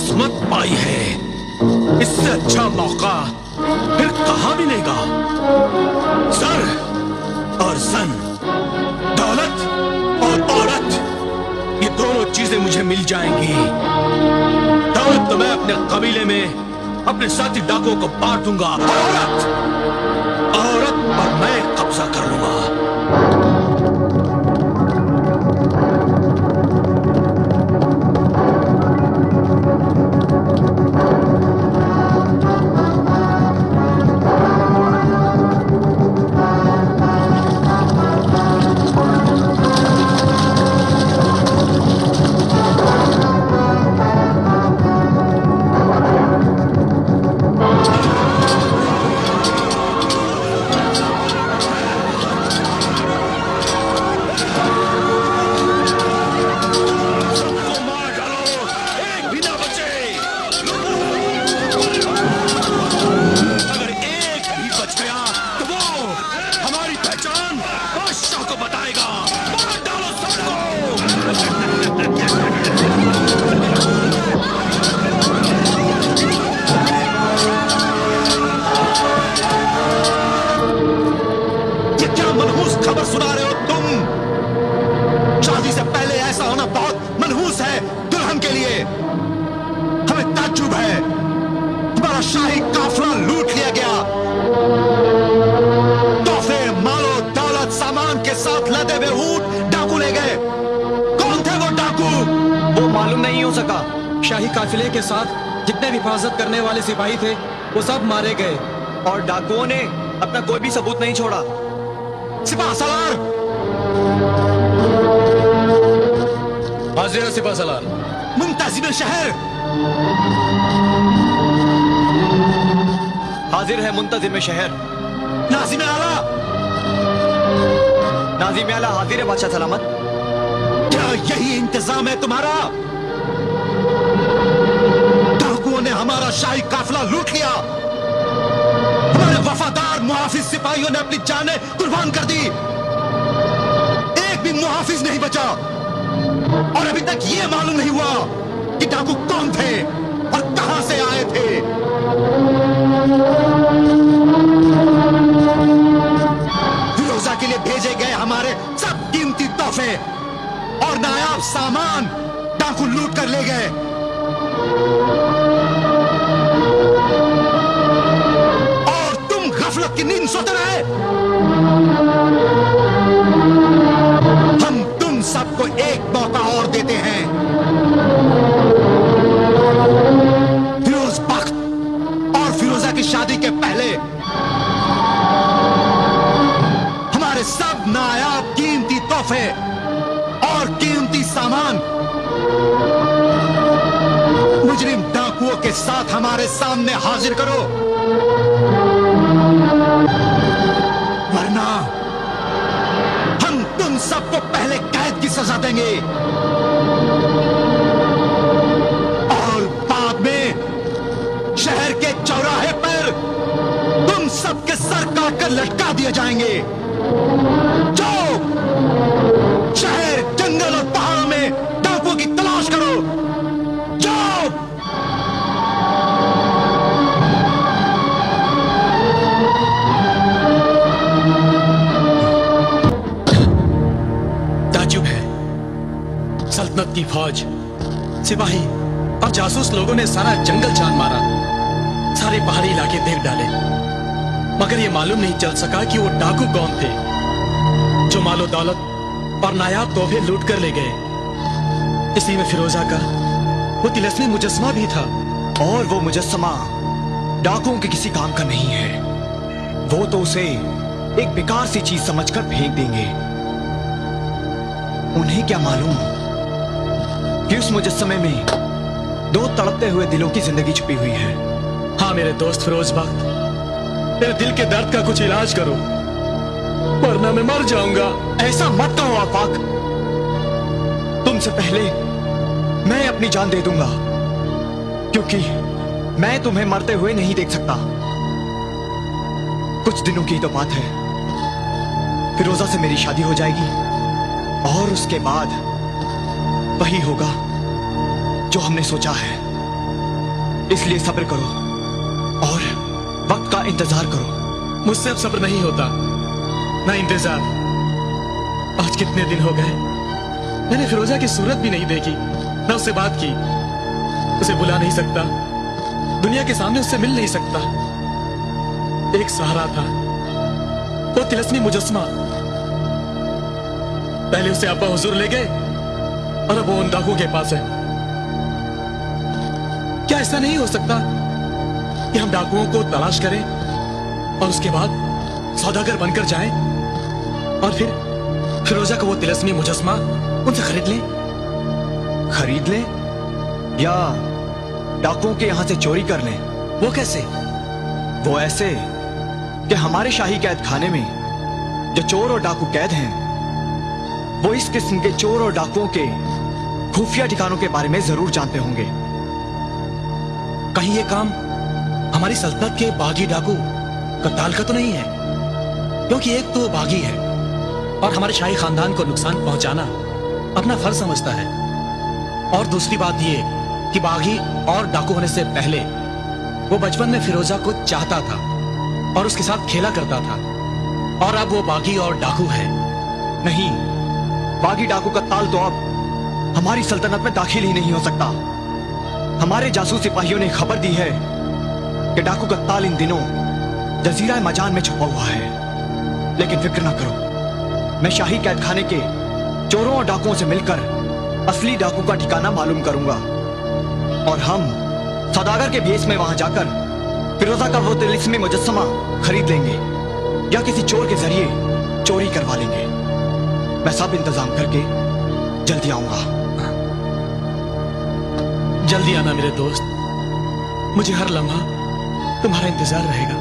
किस्मत पाई है, इससे अच्छा मौका फिर कहां मिलेगा। सर और सन, दौलत और औरत, ये दोनों चीजें मुझे मिल जाएंगी। दौलत तो मैं अपने कबीले में अपने साथी डाकुओं को बांट दूंगा। औरत पर मैं कब्जा कर लूंगा। खबर सुना रहे हो तुम? शादी से पहले ऐसा होना बहुत मनहूस है दुल्हन के लिए। हमें ताज्जुब है, तुम्हारा शाही काफिला लूट लिया गया। तोहफे, मालो, दौलत, सामान के साथ लदे हुए ऊंट डाकू ले गए। कौन थे वो डाकू? वो मालूम नहीं हो सका। शाही काफिले के साथ जितने भी हिफाजत करने वाले सिपाही थे वो सब मारे गए और डाकुओं ने अपना कोई भी सबूत नहीं छोड़ा। सिपाह सलार! हाजिर है सिपाह सलार। मुंताजिम शहर! हाजिर है मुंताजिम शहर। नाजिम आला! नाजिम आला हाजिर है बादशाह सलामत। क्या यही इंतजाम है तुम्हारा? डाकुओं ने हमारा शाही काफिला लूट लिया। वफादार मुहाफिज सिपाहियों ने अपनी जानें कुर्बान कर दी। एक भी मुहाफिज नहीं बचा और अभी तक यह मालूम नहीं हुआ कि डाकू कौन थे और कहां से आए थे। फिरोजा के लिए भेजे गए हमारे सब कीमती तोहफे और नायाब सामान डाकू लूट कर ले गए। गफलत की नींद सोते रहे। हम तुम सबको एक मौका और देते हैं। फिरोज बख्त और फिरोजा की शादी के पहले हमारे सब नायाब कीमती तोहफे और कीमती सामान मुजरिम डाकुओं के साथ हमारे सामने हाजिर करो, वरना हम तुम सबको पहले कैद की सजा देंगे और बाद में शहर के चौराहे पर तुम सबके सर काटकर लटका दिए जाएंगे। जाओ, शहर, जंगल और पहाड़ों में डाकुओं की तलाश करो। जाओ। सल्तनत की फौज, सिपाही और जासूस लोगों ने सारा जंगल छान मारा, सारे पहाड़ी इलाके देख डाले, मगर ये मालूम नहीं चल सका कि वो डाकू कौन थे जो मालो दौलत और नायाब तोहफे लूट कर ले गए। इसी में फिरोजा का वो तिलस्मी मुजस्समा भी था। और वो मुजस्समा डाकुओं के किसी काम का नहीं है। वो तो उसे एक बेकार सी चीज समझकर फेंक देंगे। उन्हें क्या मालूम कि उस मुजस्समे में दो तड़पते हुए दिलों की जिंदगी छुपी हुई है। हाँ मेरे दोस्त फिरोज बख्त, मेरे दिल के दर्द का कुछ इलाज करो, वरना मैं मर जाऊंगा। ऐसा मत कहो आफाक, तुमसे पहले मैं अपनी जान दे दूंगा, क्योंकि मैं तुम्हें मरते हुए नहीं देख सकता। कुछ दिनों की तो बात है, फिरोजा से मेरी शादी हो जाएगी और उसके बाद वही होगा जो हमने सोचा है। इसलिए सब्र करो और वक्त का इंतजार करो। मुझसे अब सब्र नहीं होता, ना इंतजार। आज कितने दिन हो गए मैंने फिरोजा की सूरत भी नहीं देखी, ना उससे बात की। उसे बुला नहीं सकता, दुनिया के सामने उससे मिल नहीं सकता। एक सहारा था, वो तिलस्मी मुजस्मा। पहले उसे आपा हुजूर ले गए और अब वो उन डाकुओं के पास है। क्या ऐसा नहीं हो सकता कि हम डाकुओं को तलाश करें और उसके बाद सौदागर बनकर जाएं और फिर फिरोजा को वो तिलस्मी मुजस्मा उनसे खरीद लें? खरीद लें या डाकुओं के यहां से चोरी कर लें? वो कैसे? वो ऐसे कि हमारे शाही कैद खाने में जो चोर और डाकू कैद हैं, वो इस किस्म के चोर और डाकुओं के खुफिया ठिकानों के बारे में जरूर जानते होंगे। कहीं ये काम हमारी सल्तनत के बागी डाकू कत्ताल का तो नहीं है? क्योंकि एक तो बागी है और हमारे शाही खानदान को नुकसान पहुंचाना अपना फर्ज समझता है, और दूसरी बात ये कि बागी और डाकू होने से पहले वो बचपन में फिरोजा को चाहता था और उसके साथ खेला करता था, और अब वो बागी और डाकू है। नहीं, बागी डाकू का ताल तो अब हमारी सल्तनत में दाखिल ही नहीं हो सकता। हमारे जासूस सिपाहियों ने खबर दी है कि डाकू का ताल इन दिनों जजीरा मजान में छुपा हुआ है। लेकिन फिक्र ना करो, मैं शाही कैद खाने के चोरों और डाकुओं से मिलकर असली डाकू का ठिकाना मालूम करूंगा, और हम सौदागर के भेष में वहां जाकर फिरोजा का वो तिलिस्मी मुजस्समा खरीद लेंगे या किसी चोर के जरिए चोरी करवा लेंगे। मैं सब इंतजाम करके जल्दी आऊंगा। जल्दी आना मेरे दोस्त, मुझे हर लम्हा तुम्हारा इंतजार रहेगा।